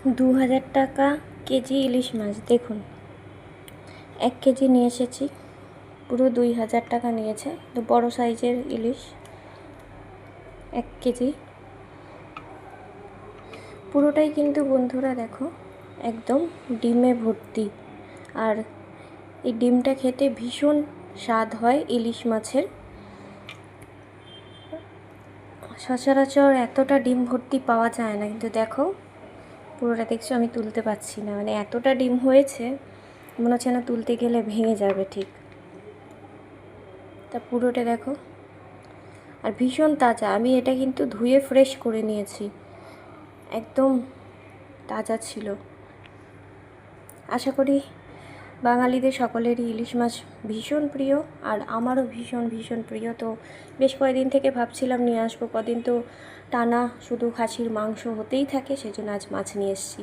২,০০০ টাকা কেজি ইলিশ মাছ। দেখুন 1 কেজি নিয়ে এসেছি, পুরো ২,০০০ টাকা নিয়েছে। তো বড় সাইজের ইলিশ 1 কেজি, পুরোটাই কিন্তু বন্ধুরা দেখো একদম ডিমে ভর্তি। আর এই ডিমটা খেতে ভীষণ স্বাদ হয় ইলিশ মাছের। সচরাচর এতটা ডিম ভর্তি পাওয়া যায় না, কিন্তু দেখো পুরোটা দেখছো, আমি তুলতে পারছি না, মানে এতটা ডিম হয়েছে মনে হচ্ছে না তুলতে গেলে ভেঙে যাবে ঠিক। তা পুরোটা দেখো, আর ভীষণ তাজা। আমি এটা কিন্তু ধুয়ে ফ্রেশ করে নিয়েছি, একদম তাজা ছিল। আশা করি বাঙালিদের সকলেরই ইলিশ মাছ ভীষণ প্রিয়, আর আমারও ভীষণ ভীষণ প্রিয়। তো বেশ কয়েকদিন থেকে ভাবছিলাম নিয়ে আসবো, কদিন তো টানা শুধু খাসির মাংস হতেই থাকে, সেজন্য আজ মাছ নিয়ে এসেছি।